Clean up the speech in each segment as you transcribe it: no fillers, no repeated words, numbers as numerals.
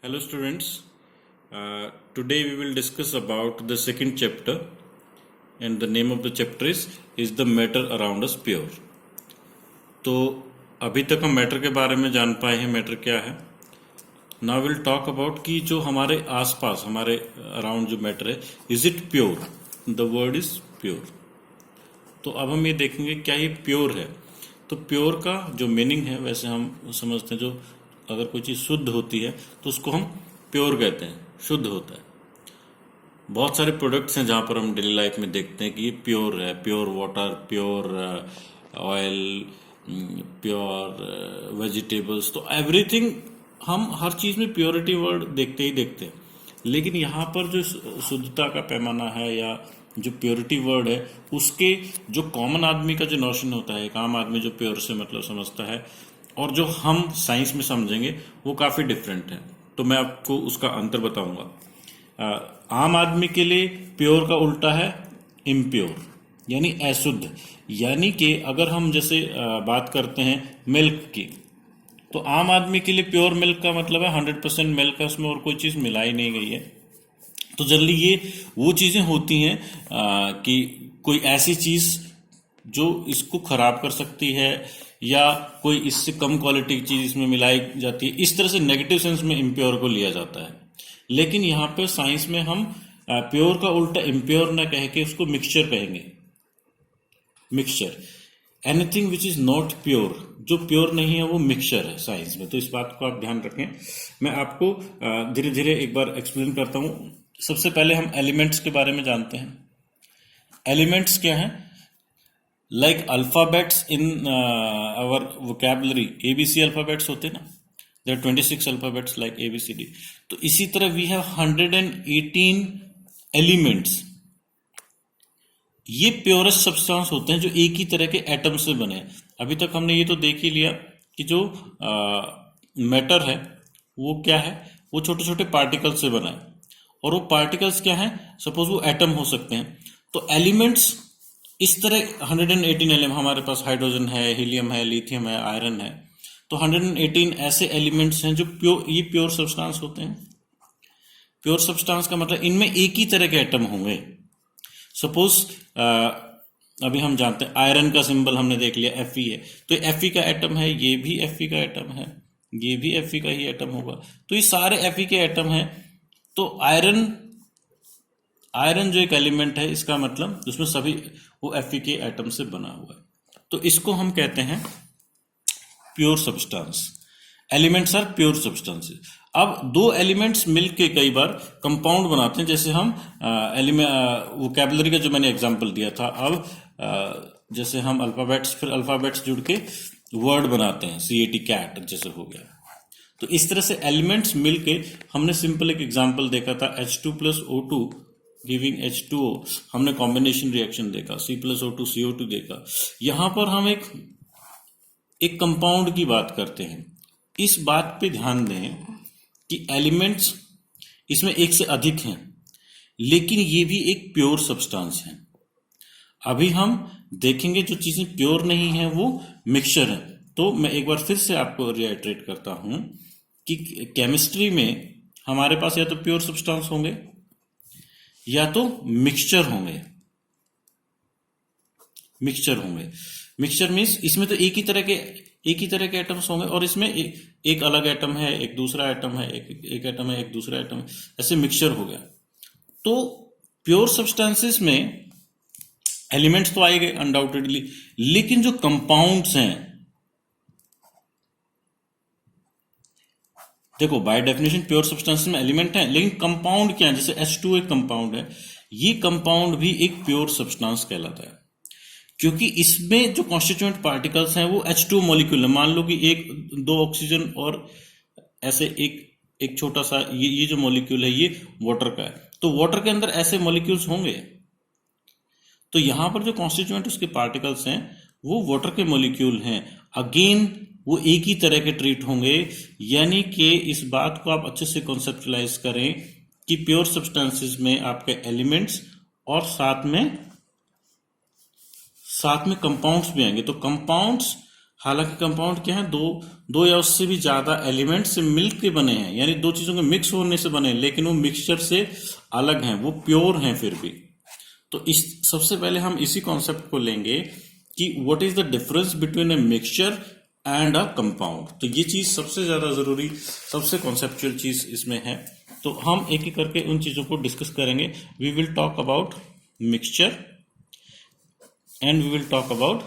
Hello students, today we will discuss about the second chapter and the name of the chapter is the matter around us pure. तो अभी तक हम matter के बारे में जान पाए हैं मैटर क्या है. नाउ विल टॉक अबाउट कि जो हमारे आसपास हमारे अराउंड जो मैटर है is it pure. The word is pure. तो अब हम ये देखेंगे क्या ये प्योर है. तो प्योर का जो मीनिंग है वैसे हम समझते हैं जो अगर कोई चीज़ शुद्ध होती है तो उसको हम प्योर कहते हैं, शुद्ध होता है. बहुत सारे प्रोडक्ट्स हैं जहाँ पर हम डेली लाइफ में देखते हैं कि ये प्योर है. Pure water, pure oil, pure vegetables. तो एवरीथिंग हम हर चीज़ में प्योरिटी वर्ड देखते ही देखते हैं. लेकिन यहाँ पर जो शुद्धता का पैमाना है या जो प्योरिटी वर्ड है उसके जो कॉमन आदमी का जो नोशन होता है, एक आम आदमी जो प्योर से मतलब समझता है और जो हम साइंस में समझेंगे वो काफ़ी डिफरेंट है. तो मैं आपको उसका अंतर बताऊंगा. आम आदमी के लिए प्योर का उल्टा है इम्प्योर, यानी अशुद्ध. यानी कि अगर हम जैसे बात करते हैं मिल्क की, तो आम आदमी के लिए प्योर मिल्क का मतलब है 100% मिल्क है, उसमें और कोई चीज़ मिलाई नहीं गई है. तो जनरली ये वो चीज़ें होती हैं कि कोई ऐसी चीज़ जो इसको खराब कर सकती है या कोई इससे कम क्वालिटी की चीज़ इसमें मिलाई जाती है. इस तरह से नेगेटिव सेंस में इम्प्योर को लिया जाता है. लेकिन यहाँ पे साइंस में हम प्योर का उल्टा इम्प्योर ना कह के उसको मिक्सचर कहेंगे. Mixture, anything which is not pure, जो प्योर नहीं है वो मिक्सचर है साइंस में. तो इस बात को आप ध्यान रखें. मैं आपको धीरे धीरे एक बार एक्सप्लेन करता हूँ. सबसे पहले हम एलिमेंट्स के बारे में जानते हैं. एलिमेंट्स क्या हैं? Like alphabets in our vocabulary, ABC alphabets होते हैं ना, देयर 26 अल्फाबेट्स लाइक ABCD. तो इसी तरह वी हैव 118 एलिमेंट्स. ये प्योरेस्ट सब्सटेंस होते हैं जो एक ही तरह के एटम से बने हैं. अभी तक हमने ये तो देख ही लिया कि जो मैटर है वो क्या है, वो छोटे छोटे पार्टिकल से बना है. और वो पार्टिकल्स क्या हैं? सपोज वो एटम हो सकते हैं. तो एलिमेंट्स इस तरह 118 एलिमेंट हमारे पास हाइड्रोजन है, हीलियम है, लिथियम है, आयरन है. तो 118 ऐसे एलिमेंट्स हैं जो ये प्योर सब्सटेंस होते हैं. प्योर सब्सटेंस का मतलब इनमें एक ही तरह के एटम होंगे. सपोज अभी हम जानते हैं आयरन का सिंबल हमने देख लिया Fe है. तो Fe का एटम है, ये भी Fe का एटम है, ये भी Fe का ही एटम होगा. तो ये सारे Fe के एटम हैं. तो आयरन जो एक एलिमेंट है इसका मतलब उसमें सभी वो Fe के एटम से बना हुआ है. तो इसको हम कहते हैं pure substance. Elements are pure substances. अब दो एलिमेंट्स मिलके कई बार कंपाउंड बनाते हैं. जैसे हम वोकैबुलरी का जो मैंने एग्जांपल दिया था, अब जैसे हम अल्फाबेट्स फिर अल्फाबेट्स जुड़ के वर्ड बनाते हैं, CAT कैट जैसे हो गया. तो इस तरह से एलिमेंट्स मिलके हमने सिंपल एक एग्जांपल देखा था H2 + O2 गिविंग H2O. हमने कॉम्बिनेशन रिएक्शन देखा, C + O2 CO2 देखा. यहां पर हम एक कंपाउंड की बात करते हैं. इस बात पे ध्यान दें कि एलिमेंट्स इसमें एक से अधिक हैं, लेकिन ये भी एक प्योर सब्सटेंस है. अभी हम देखेंगे जो चीजें प्योर नहीं है वो मिक्सचर है. तो मैं एक बार फिर से आपको रिआइट्रेट करता हूं कि केमिस्ट्री में हमारे पास या तो प्योर सब्सटेंस होंगे या तो मिक्सचर होंगे. मिक्सचर मीन्स इसमें तो एक ही तरह के एटम्स होंगे और इसमें एक अलग एटम है, एक दूसरा एटम है, एक एटम है, एक दूसरा एटम है, ऐसे मिक्सचर हो गया. तो प्योर सब्सटेंसेस में एलिमेंट्स तो आएंगे अनडाउटेडली, लेकिन जो कंपाउंड्स हैं, देखो बाय डेफिनेशन प्योर सब्सटेंसेस में एलिमेंट हैं, लेकिन कंपाउंड क्या है? जैसे H2 एक कंपाउंड है, ये कंपाउंड भी एक प्योर सब्सटेंस कहलाता है, क्योंकि इसमें जो कॉन्स्टिट्यूएंट पार्टिकल्स हैं वो H2 मॉलिक्यूल है. मान लो कि दो ऑक्सीजन और ऐसे एक छोटा सा ये जो मॉलिक्यूल है ये वाटर का है. तो वाटर के अंदर ऐसे मॉलिक्यूल्स होंगे. तो यहां पर जो कॉन्स्टिट्यूएंट उसके पार्टिकल्स हैं वो वाटर के मॉलिक्यूल हैं. अगेन वो एक ही तरह के ट्रीट होंगे. यानी कि इस बात को आप अच्छे से कॉन्सेप्चुलाइज करें कि प्योर सब्सटेंसेस में आपके एलिमेंट्स और साथ में कंपाउंड्स भी आएंगे. तो कंपाउंड्स हालांकि कंपाउंड क्या है, दो या उससे भी ज्यादा एलिमेंट से मिल के बने हैं, यानी दो चीजों के मिक्स होने से बने हैं, लेकिन वो मिक्सचर से अलग हैं, वो प्योर हैं फिर भी। तो इस सबसे पहले हम इसी कॉन्सेप्ट को लेंगे कि what is the difference between a mixture and a compound. तो ये चीज सबसे ज्यादा जरूरी, सबसे कॉन्सेप्चुअल चीज इसमें है। तो हम एक एक करके उन चीजों को डिस्कस करेंगे। We will talk about mixture and we will talk about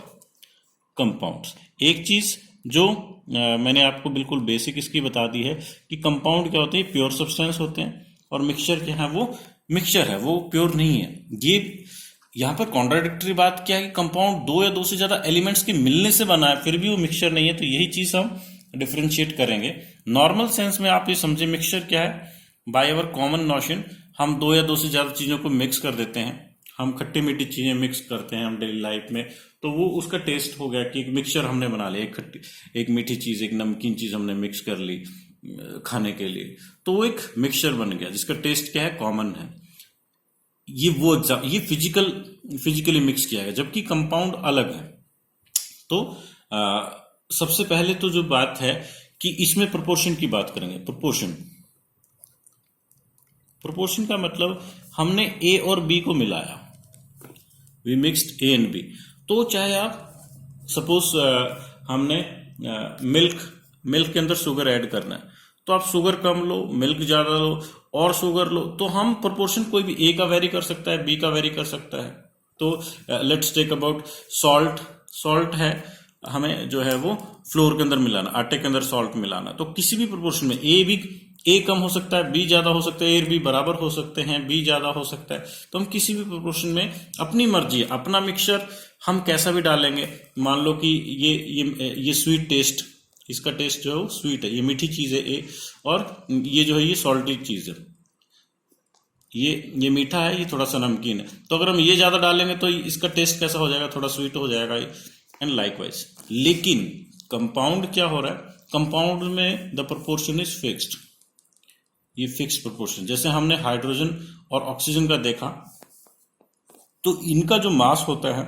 compounds. एक चीज जो मैंने आपको बिल्कुल बेसिक इसकी बता दी है कि कंपाउंड क्या होते हैं, प्योर सब्सटेंस होते हैं, और मिक्सचर क्या है, वो मिक्सचर है, वो प्योर नहीं है। ये यहाँ पर कॉन्ट्राडिक्टरी बात क्या है कि कंपाउंड दो या दो से ज्यादा एलिमेंट्स के मिलने से बना है, फिर भी वो मिक्सचर नहीं है। तो यही चीज हम डिफरेंशिएट करेंगे। नॉर्मल सेंस में आप ये समझे मिक्सचर क्या है, बाय अवर कॉमन नोशन हम दो या दो से ज्यादा चीजों को मिक्स कर देते हैं, हम खट्टी मीठी चीजें मिक्स करते हैं हम डेली लाइफ में, तो वो उसका टेस्ट हो गया कि एक मिक्सचर हमने बना लिया, एक खट्टी एक मीठी चीज एक नमकीन चीज हमने मिक्स कर ली खाने के लिए, तो वो एक मिक्सचर बन गया जिसका टेस्ट क्या है, कॉमन है। ये फिजिकली मिक्स किया गया, जबकि कंपाउंड अलग है। तो सबसे पहले तो जो बात है कि इसमें प्रोपोर्शन की बात करेंगे। प्रोपोर्शन का मतलब हमने ए और बी को मिलाया, we mixed A and B. तो चाहे आप सपोज हमने मिल्क के अंदर शुगर ऐड करना है, तो आप शुगर कम लो, मिल्क ज्यादा लो और शुगर लो, तो हम प्रोपोर्शन कोई भी ए का वेरी कर सकता है, बी का वेरी कर सकता है। तो लेट्स टेक अबाउट सॉल्ट है, हमें जो है वो फ्लोर के अंदर मिलाना, आटे के अंदर सॉल्ट मिलाना, तो किसी भी प्रोपोर्शन में ए कम हो सकता है, बी ज्यादा हो सकता है, ए और बी बराबर हो सकते हैं, बी ज्यादा हो सकता है। तो हम किसी भी प्रोपोर्शन में अपनी मर्जी, अपना मिक्सचर हम कैसा भी डालेंगे। मान लो कि ये स्वीट टेस्ट, इसका टेस्ट जो है स्वीट है, ये मीठी चीज है ए, और ये जो है ये सॉल्टी चीज है, ये मीठा है, ये थोड़ा सा नमकीन है। तो अगर हम ये ज्यादा डालेंगे तो इसका टेस्ट कैसा हो जाएगा, थोड़ा स्वीट हो जाएगा, एंड लाइकवाइज। लेकिन कंपाउंड क्या हो रहा है, कंपाउंड में द प्रोपोर्शन इज फिक्स्ड, ये फिक्स्ड प्रोपोर्शन। जैसे हमने हाइड्रोजन और ऑक्सीजन का देखा, तो इनका जो मास होता है,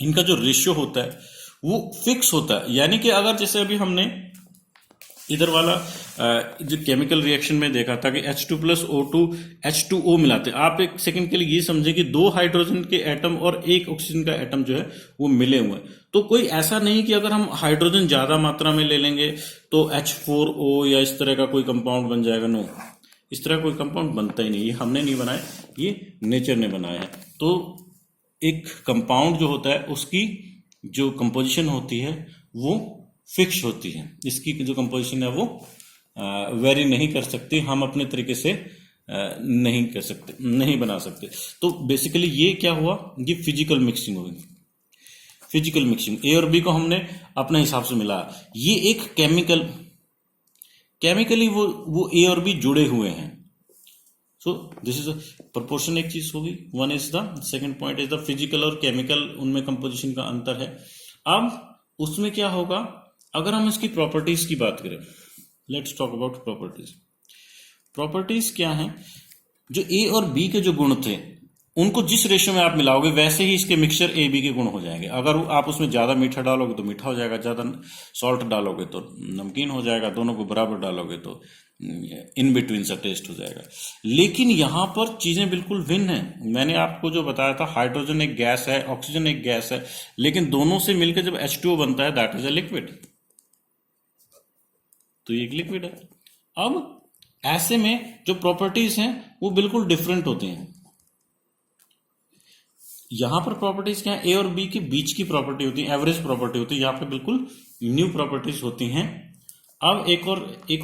इनका जो रेशियो होता है वो फिक्स होता है। यानी कि अगर जैसे अभी हमने इधर वाला जो केमिकल रिएक्शन में देखा था कि H2 प्लस O2 H2O मिलाते, आप एक सेकंड के लिए ये समझे कि दो हाइड्रोजन के एटम और एक ऑक्सीजन का एटम जो है वो मिले हुए हैं। तो कोई ऐसा नहीं कि अगर हम हाइड्रोजन ज्यादा मात्रा में ले लेंगे तो H4O या इस तरह का कोई कंपाउंड बन जाएगा। नो, इस तरह कोई कंपाउंड बनता ही नहीं, ये हमने नहीं बनाया, ये नेचर ने बनाया है। तो एक कंपाउंड जो होता है उसकी जो कंपोजिशन होती है वो फिक्स होती है, इसकी जो कंपोजिशन है वो वेरी नहीं कर सकती, हम अपने तरीके से नहीं कर सकते, नहीं बना सकते। तो बेसिकली ये क्या हुआ, ये फिजिकल मिक्सिंग हुई। फिजिकल मिक्सिंग, ए और बी को हमने अपने हिसाब से मिला। ये एक केमिकली वो ए और बी जुड़े हुए हैं। सो दिस इज प्रोपोर्शन, एक चीज होगी। One is the second point is the physical और केमिकल, उनमें कंपोजिशन का अंतर है। अब उसमें क्या होगा, अगर हम इसकी प्रॉपर्टीज की बात करें, let's talk about properties. Properties क्या है, जो ए और बी के जो गुण थे उनको जिस रेशियो में आप मिलाओगे वैसे ही इसके मिक्सचर ए बी के गुण हो जाएंगे। अगर आप उसमें ज्यादा मीठा डालोगे तो मीठा हो जाएगा, ज्यादा सॉल्ट डालोगे तो नमकीन हो जाएगा, दोनों को बराबर डालोगे तो इन बिटवीन सा टेस्ट हो जाएगा। लेकिन यहां पर चीजें बिल्कुल भिन्न है। मैंने आपको जो बताया था, हाइड्रोजन एक गैस है, ऑक्सीजन एक गैस है, लेकिन दोनों से मिलकर जब H2O बनता है दैट इज अ लिक्विड, तो ये एक लिक्विड है। अब ऐसे में जो प्रॉपर्टीज हैं वो बिल्कुल डिफरेंट होती हैं। यहां पर प्रॉपर्टीज क्या है, ए और बी के बीच की प्रॉपर्टी होती है, एवरेज प्रॉपर्टी होती है, यहां पे बिल्कुल न्यू प्रॉपर्टीज होती हैं। अब एक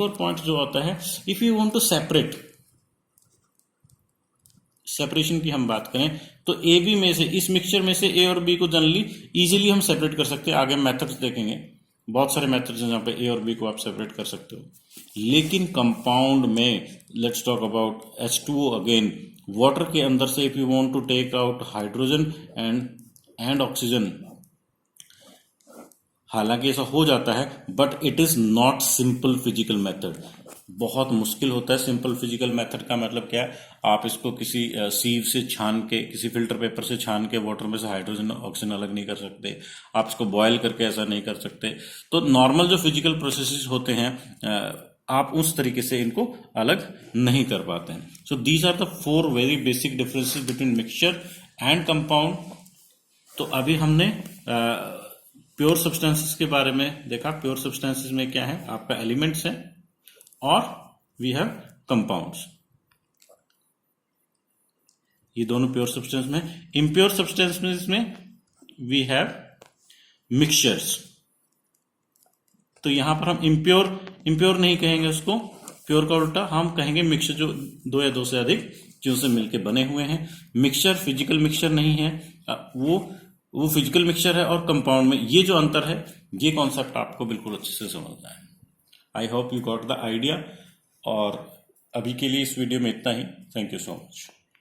और पॉइंट जो आता है, if you want to separation की हम बात करें तो ए बी में से, इस मिक्सचर में से ए और बी को जनरली इजीली हम सेपरेट कर सकते हैं। आगे मेथड्स देखेंगे, बहुत सारे मेथड्स हैं जहां पे ए और बी को आप सेपरेट कर सकते हो। लेकिन कंपाउंड में, let's talk about H2O again, water के अंदर से if you want to take out hydrogen and oxygen, हालांकि ऐसा हो जाता है but it is not simple physical method. बहुत मुश्किल होता है। सिंपल फिजिकल मेथड का मतलब क्या है, आप इसको किसी सीव से छान के, किसी फिल्टर पेपर से छान के वाटर में से हाइड्रोजन ऑक्सीजन अलग नहीं कर सकते, आप इसको बॉयल करके ऐसा नहीं कर सकते। तो नॉर्मल जो फिजिकल प्रोसेसेस होते हैं आप उस तरीके से इनको अलग नहीं कर पाते हैं। So these are the 4 very basic differences between mixture and compound. तो अभी हमने प्योर सब्सटेंसेस के बारे में देखा। प्योर सब्सटेंसेस में क्या है, आपका एलिमेंट्स है और वी हैव कंपाउंड्स, ये दोनों प्योर सब्सटेंस में। इम्प्योर सब्सटेंसेस में वी हैव मिक्सचर्स। तो यहां पर हम इम्प्योर नहीं कहेंगे उसको, प्योर का उल्टा हम कहेंगे मिक्सचर, जो 2 या 2 से अधिक चीजों से मिलकर बने हुए हैं। मिक्सचर फिजिकल मिक्सचर नहीं है, वो फिजिकल मिक्सचर है। और कंपाउंड में ये जो अंतर है, ये कॉन्सेप्ट आपको बिल्कुल अच्छे से समझना है। I hope you got the idea. और अभी के लिए इस वीडियो में इतना ही। Thank you so much.